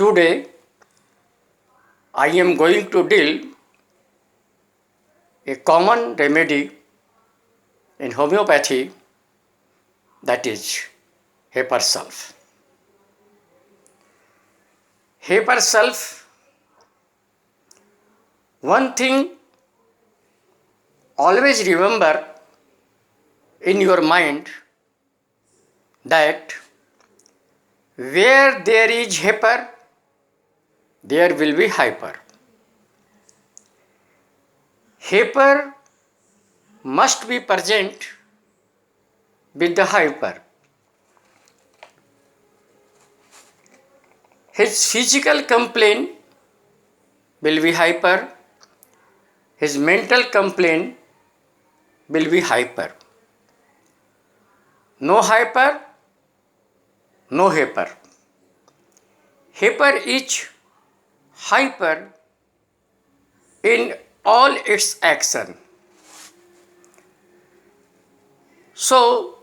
Today I am going to deal a common remedy in homeopathy, that is Haper Sulph. Haper Sulph, one thing always remember in your mind that where there is Haper, there will be hyper. Haper must be present with the hyper. His physical complaint will be hyper, his mental complaint will be hyper. No hyper, no Haper. Haper is hyper in all its action. So,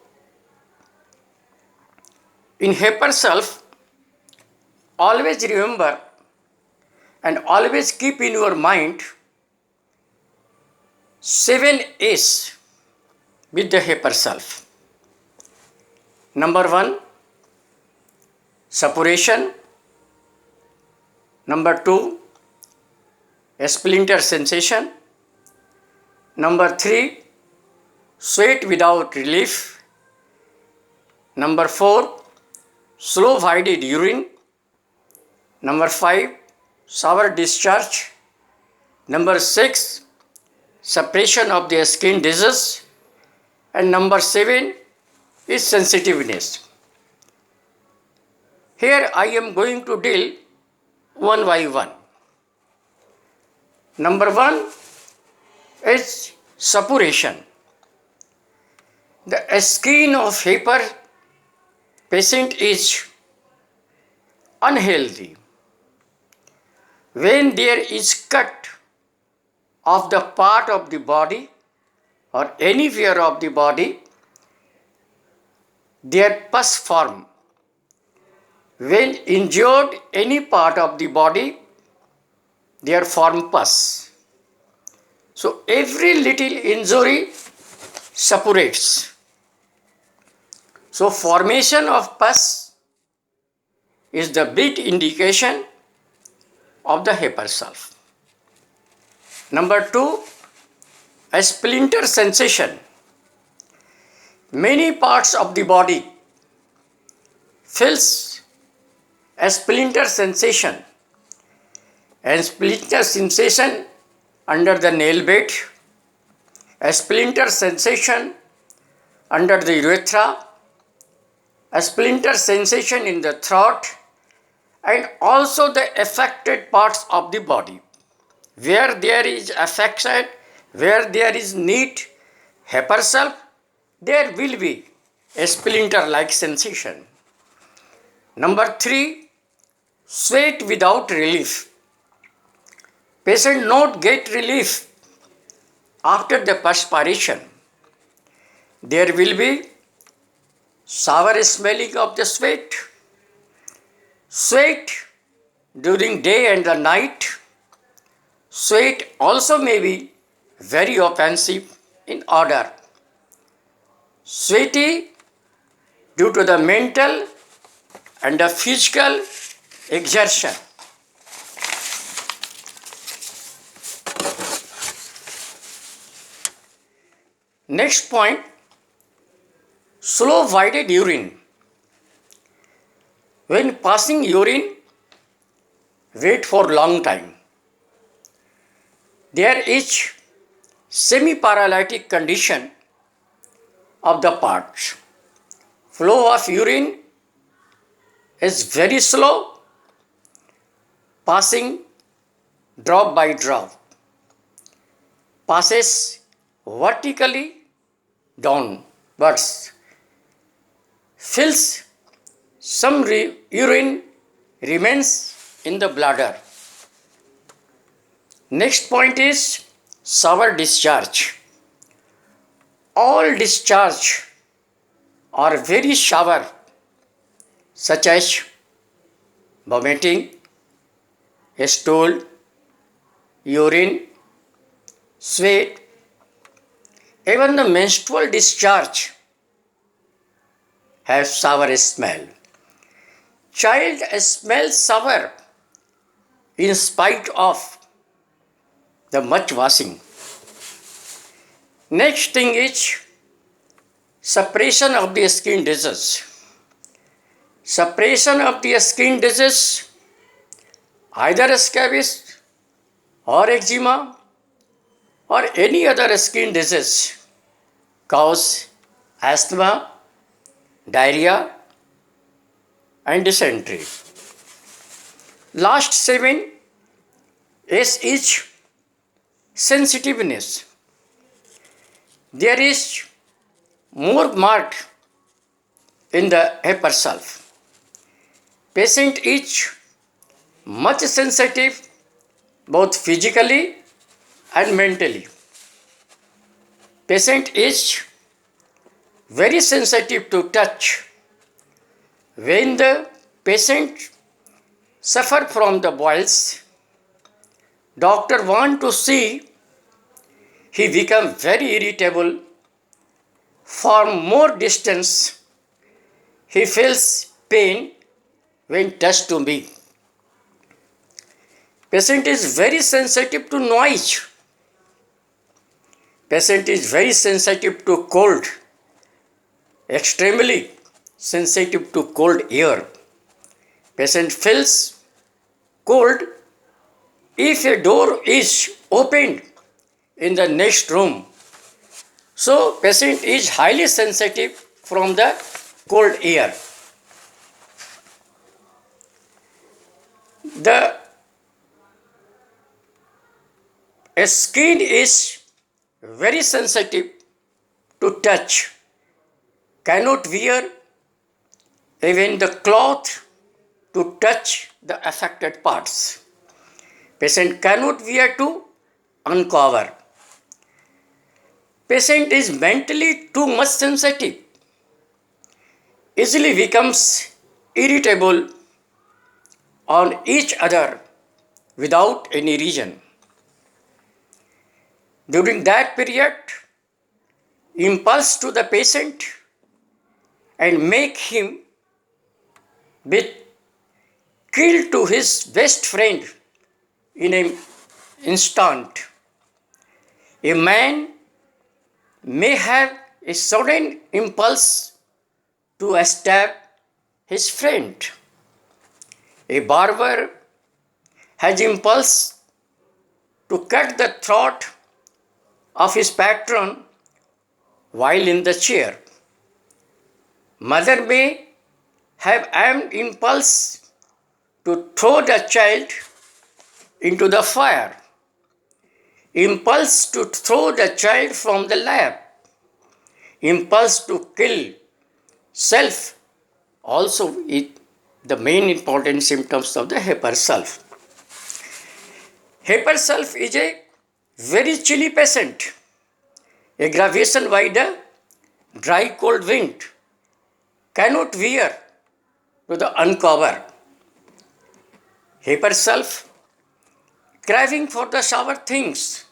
in Haper Sulph, always remember and always keep in your mind 7 A's with the Haper Sulph. Number 1, suppuration. Number 2, a splinter sensation. Number 3, sweat without relief. Number 4, slow voided urine. Number 5, sour discharge. Number 6, suppression of the skin disease. And number 7 is sensitiveness. Here I am going to deal one by one. Number 1 is suppuration. The skin of Haper patient is unhealthy. When there is cut of the part of the body or anywhere of the body, their pus form. When injured any part of the body, there form pus. So every little injury suppurates. So formation of pus is the big indication of the Haper Sulph. Number 2, a splinter sensation. Many parts of the body feels a splinter sensation, and splinter sensation under the nail bed, a splinter sensation under the urethra, a splinter sensation in the throat, and also the affected parts of the body. Where there is affection, where there is need Haper Sulph, there will be a splinter-like sensation. Number 3, sweat without relief. Patient not get relief after the perspiration. There will be sour smelling of the sweat, sweat during day and the night. Sweat also may be very offensive in odor. Sweaty due to the mental and the physical exertion. Next point, slow voided urine. When passing urine, wait for long time. There is semi-paralytic condition of the parts. Flow of urine is very slow, passing drop by drop, passes vertically downwards, fills some urine remains in the bladder. Next point is sour discharge. All discharge are very sour, such as vomiting, stool, urine, sweat, even the menstrual discharge has sour smell. Child smells sour in spite of the much washing. Next thing is suppression of the skin disease. Suppression of the skin disease, either scabies or eczema or any other skin disease, cause asthma, diarrhea, and dysentery. Last 7 is sensitiveness. There is more marked in the hyper self. Patient is much sensitive both physically and mentally. Patient is very sensitive to touch. When the patient suffer from the boils, doctor want to see, he become very irritable. For more distance, he feels pain when touched to me. Patient is very sensitive to noise. Patient is very sensitive to cold, extremely sensitive to cold air. Patient feels cold if a door is opened in the next room. So patient is highly sensitive from the cold air. The skin is very sensitive to touch, cannot wear even the cloth to touch the affected parts. Patient cannot wear to uncover. Patient is mentally too much sensitive, easily becomes irritable on each other without any reason. During that period, impulse to the patient and make him be killed to his best friend in an instant. A man may have a sudden impulse to stab his friend. A barber has impulse to cut the throat of his patron while in the chair. Mother may have an impulse to throw the child into the fire. Impulse to throw the child from the lap. Impulse to kill self also is the main important symptoms of the hyper self. Hyper self is a very chilly patient. Aggravation by the dry cold wind. Cannot wear to the uncover. Hyper self craving for the sour things.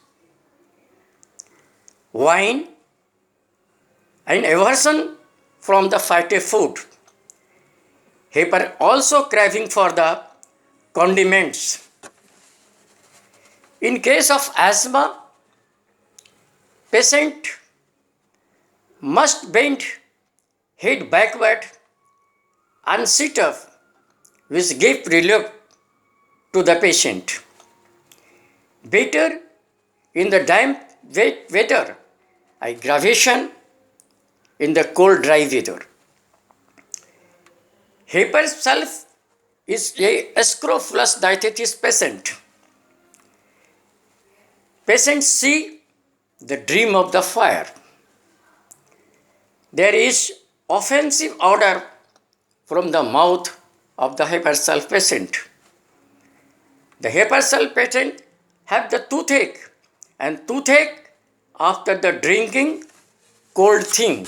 Wine and aversion from the fatty food. Hyper also craving for the condiments. In case of asthma, patient must bend head backward and sit up, which give relief to the patient. Better in the damp wet weather, aggravation in the cold dry weather. Hyper self is a scrofulous diabetes patient. Patients see the dream of the fire. There is offensive odor from the mouth of the hyper self patient. The hyper self patient have the toothache, and toothache after the drinking cold thing.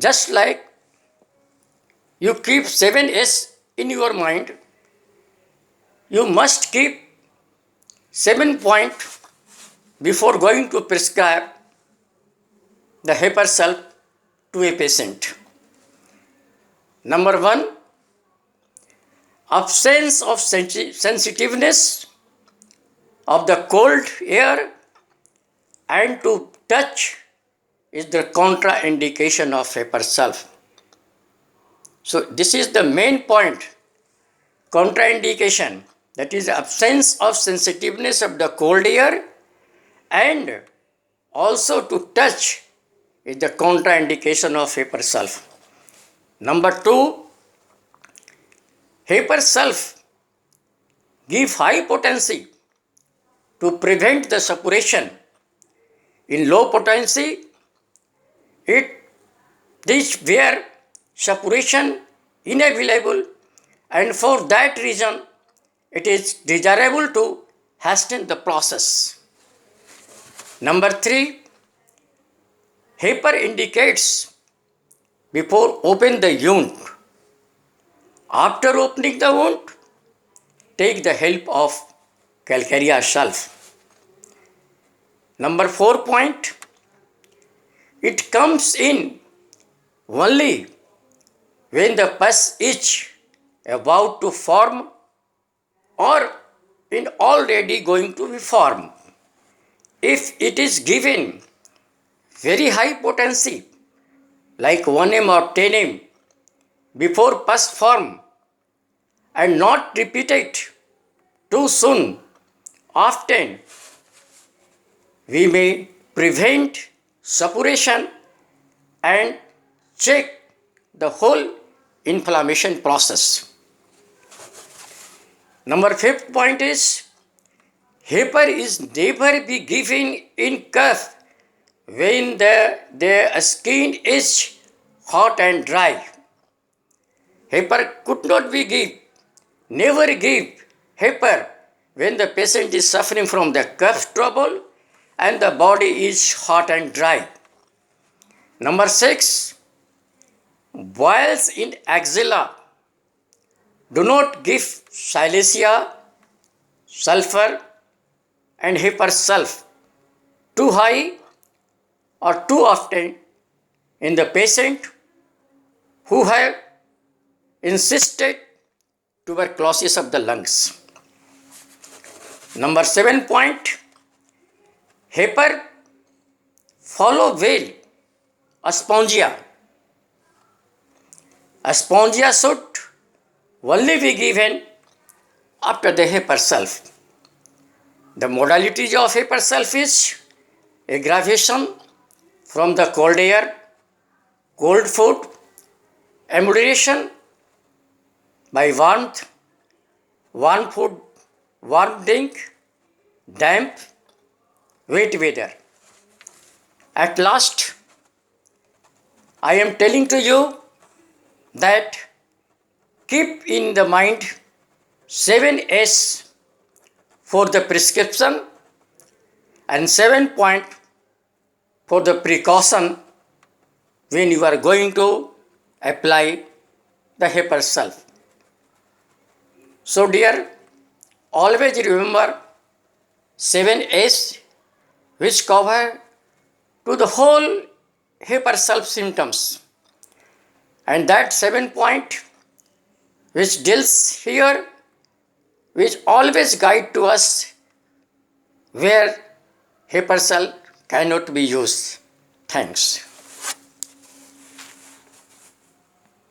Just like you keep 7S in your mind, you must keep 7 point before going to prescribe the hyper self to a patient. Number 1, absence of sensitiveness of the cold air and to touch is the contraindication of hyper self. So this is the main point, contraindication, that is absence of sensitiveness of the cold air and also to touch is the contraindication of hyper self. Number 2, hyper self give high potency to prevent the suppuration. In low potency, it is where suppuration unavailable, and for that reason it is desirable to hasten the process. Number 3, hyper indicates before open the wound. After opening the wound, take the help of calcarea self. Number 4 point, it comes in only when the pus is about to form or in already going to be formed. If it is given very high potency like 1m or 10m before pus form and not repeated too soon, often we may prevent suppuration and check the whole inflammation process. Number 5th point is hyper is never be given in cough when the skin is hot and dry. Hyper could not be given, never give hyper when the patient is suffering from the cough trouble and the body is hot and dry. Number 6, boils in axilla. Do not give silesia, sulfur and hyper self too high or too often in the patient who have insisted tuberculosis of the lungs. Number 7 point, hyper follow well aspongia. Aspongia should only be given after the hyper self. The modalities of hyper self is aggravation from the cold air, cold food, emulation by warmth, warm food, warm drink, damp, wet weather. At last, I am telling to you that keep in the mind 7S for the prescription and 7 point for the precaution when you are going to apply the hyper self. So dear, always remember 7S which cover to the whole hyper self symptoms, and that 7 point which deals here, which always guide to us where hyper self cannot be used. Thanks.